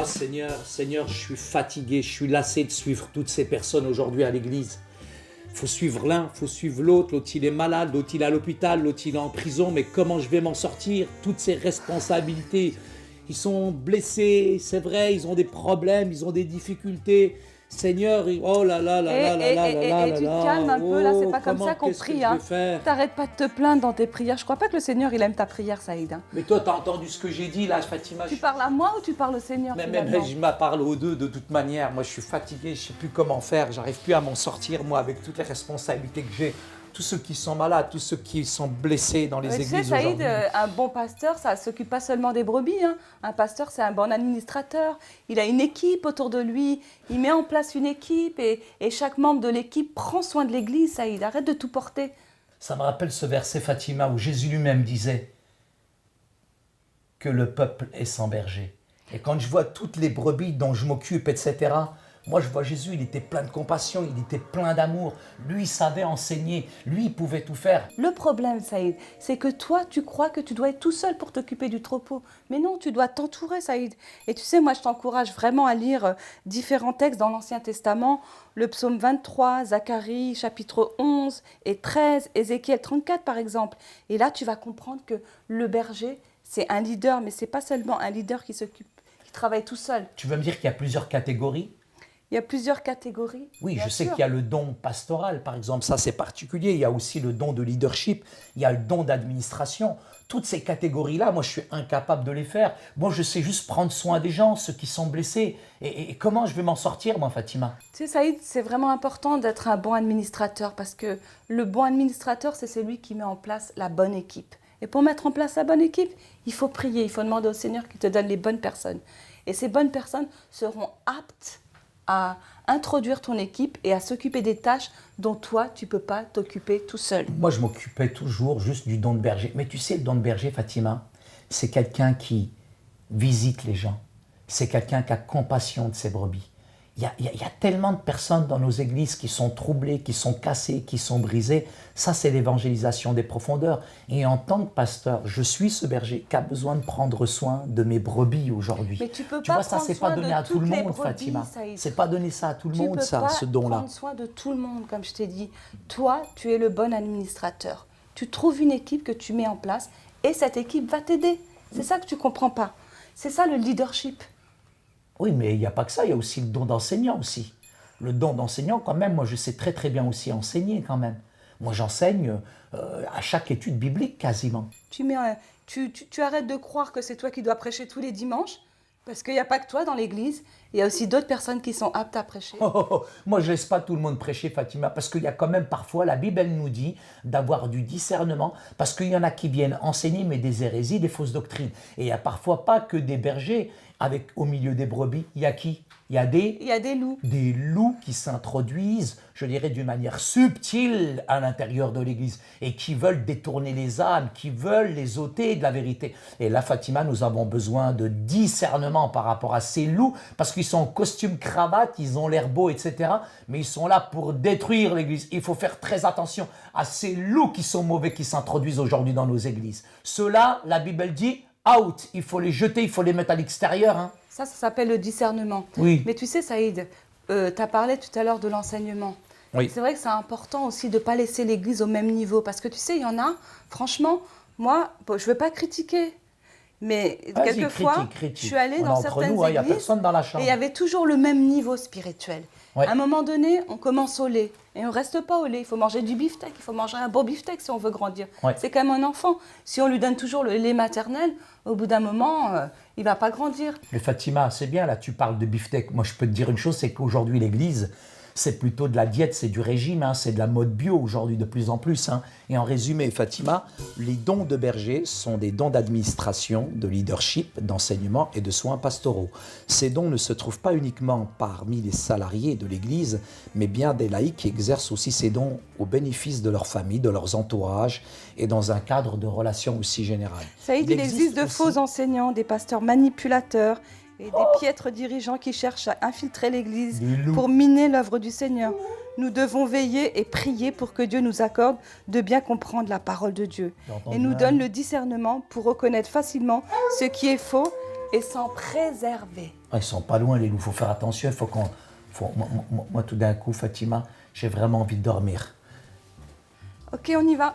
Seigneur, je suis fatigué, je suis lassé de suivre toutes ces personnes aujourd'hui à l'église. Faut suivre l'un, faut suivre l'autre, l'autre il est malade, l'autre il est à l'hôpital, l'autre il est en prison, mais comment je vais m'en sortir? Toutes ces responsabilités, ils sont blessés, c'est vrai, ils ont des problèmes, ils ont des difficultés. Seigneur, oh là là là là là là là là tu te calmes un peu, là, c'est pas comme ça qu'on prie. T'arrêtes pas de te plaindre dans tes prières. Je crois pas que le Seigneur, il aime ta prière, Saïd. Hein. Mais toi, t'as entendu ce que j'ai dit là, Fatima? Tu parles à moi ou tu parles au Seigneur? Mais je m'en parle aux deux de toute manière. Moi, je suis fatigué, je sais plus comment faire. J'arrive plus à m'en sortir, moi, avec toutes les responsabilités que j'ai. Tous ceux qui sont malades, tous ceux qui sont blessés dans les églises aujourd'hui. Tu sais, Saïd, un bon pasteur, ça ne s'occupe pas seulement des brebis. Hein. Un pasteur, c'est un bon administrateur. Il a une équipe autour de lui. Il met en place une équipe et chaque membre de l'équipe prend soin de l'église, Saïd. Arrête de tout porter. Ça me rappelle ce verset, Fatima, où Jésus lui-même disait que le peuple est sans berger. Et quand je vois toutes les brebis dont je m'occupe, etc., moi, je vois Jésus, il était plein de compassion, il était plein d'amour. Lui, il savait enseigner. Lui, il pouvait tout faire. Le problème, Saïd, c'est que toi, tu crois que tu dois être tout seul pour t'occuper du troupeau. Mais non, tu dois t'entourer, Saïd. Et tu sais, moi, je t'encourage vraiment à lire différents textes dans l'Ancien Testament. Le psaume 23, Zacharie, chapitre 11 et 13, Ézéchiel 34, par exemple. Et là, tu vas comprendre que le berger, c'est un leader, mais c'est pas seulement un leader qui travaille tout seul. Tu veux me dire qu'il y a plusieurs catégories ? Il y a plusieurs catégories. Oui, je sais qu'il y a le don pastoral, par exemple, ça c'est particulier. Il y a aussi le don de leadership, il y a le don d'administration. Toutes ces catégories-là, moi je suis incapable de les faire. Moi je sais juste prendre soin des gens, ceux qui sont blessés. Et comment je vais m'en sortir, moi, Fatima? Tu sais, Saïd, c'est vraiment important d'être un bon administrateur parce que le bon administrateur, c'est celui qui met en place la bonne équipe. Et pour mettre en place la bonne équipe, il faut prier, il faut demander au Seigneur qu'il te donne les bonnes personnes. Et ces bonnes personnes seront aptes à introduire ton équipe et à s'occuper des tâches dont toi, tu ne peux pas t'occuper tout seul. Moi, je m'occupais toujours juste du don de berger. Mais tu sais, le don de berger, Fatima, c'est quelqu'un qui visite les gens. C'est quelqu'un qui a compassion de ses brebis. Il y a tellement de personnes dans nos églises qui sont troublées, qui sont cassées, qui sont brisées. Ça, c'est l'évangélisation des profondeurs. Et en tant que pasteur, je suis ce berger qui a besoin de prendre soin de mes brebis aujourd'hui. Mais tu peux pas vois, ça, c'est pas donné à tout le monde, Fatima. C'est pas donné ça à tout le monde, ça, ce don-là. Tu peux pas prendre soin de tout le monde, comme je t'ai dit. Toi, tu es le bon administrateur. Tu trouves une équipe que tu mets en place et cette équipe va t'aider. C'est ça que tu comprends pas. C'est ça le leadership. Oui, mais il n'y a pas que ça, il y a aussi le don d'enseignant aussi. Le don d'enseignant, quand même, moi je sais très très bien aussi enseigner quand même. Moi j'enseigne à chaque étude biblique quasiment. Tu arrêtes de croire que c'est toi qui dois prêcher tous les dimanches, parce qu'il n'y a pas que toi dans l'église, il y a aussi d'autres personnes qui sont aptes à prêcher. Moi je ne laisse pas tout le monde prêcher, Fatima, parce qu'il y a quand même parfois, la Bible elle nous dit d'avoir du discernement, parce qu'il y en a qui viennent enseigner mais des hérésies, des fausses doctrines. Et il n'y a parfois pas que des bergers. Au milieu des brebis, il y a qui? Il y a des loups. Des loups qui s'introduisent, je dirais, d'une manière subtile à l'intérieur de l'Église et qui veulent détourner les âmes, qui veulent les ôter de la vérité. Et là, Fatima, nous avons besoin de discernement par rapport à ces loups parce qu'ils sont en costume, cravate, ils ont l'air beaux, etc. Mais ils sont là pour détruire l'Église. Il faut faire très attention à ces loups qui sont mauvais, qui s'introduisent aujourd'hui dans nos églises. Ceux-là, la Bible dit... out, il faut les jeter, il faut les mettre à l'extérieur. Hein. Ça s'appelle le discernement. Oui. Mais tu sais, Saïd, tu as parlé tout à l'heure de l'enseignement. Oui. C'est vrai que c'est important aussi de ne pas laisser l'Église au même niveau. Parce que tu sais, il y en a, franchement, moi, je ne veux pas critiquer. Mais quelquefois, je suis allée dans certaines églises y a personne dans la chambre. Et il y avait toujours le même niveau spirituel. Ouais. À un moment donné, on commence au lait. Et on ne reste pas au lait. Il faut manger du beefsteak. Il faut manger un beau beefsteak si on veut grandir. Ouais. C'est comme un enfant. Si on lui donne toujours le lait maternel, au bout d'un moment, il ne va pas grandir. Mais Fatima, c'est bien, là, tu parles de beefsteak. Moi, je peux te dire une chose, c'est qu'aujourd'hui, l'Église, c'est plutôt de la diète, c'est du régime, hein, c'est de la mode bio aujourd'hui de plus en plus. Hein. Et en résumé, Fatima, les dons de berger sont des dons d'administration, de leadership, d'enseignement et de soins pastoraux. Ces dons ne se trouvent pas uniquement parmi les salariés de l'Église, mais bien des laïcs qui exercent aussi ces dons au bénéfice de leur famille, de leurs entourages et dans un cadre de relations aussi général. Saïd, il existe de faux enseignants, des pasteurs manipulateurs, et des piètres dirigeants qui cherchent à infiltrer l'Église pour miner l'œuvre du Seigneur. Nous devons veiller et prier pour que Dieu nous accorde de bien comprendre la parole de Dieu et nous donne le discernement pour reconnaître facilement ce qui est faux et s'en préserver. Ah, ils sont pas loin, les loups. Il faut faire attention. Il faut qu'on. Moi, tout d'un coup, Fatima, j'ai vraiment envie de dormir. Ok, on y va.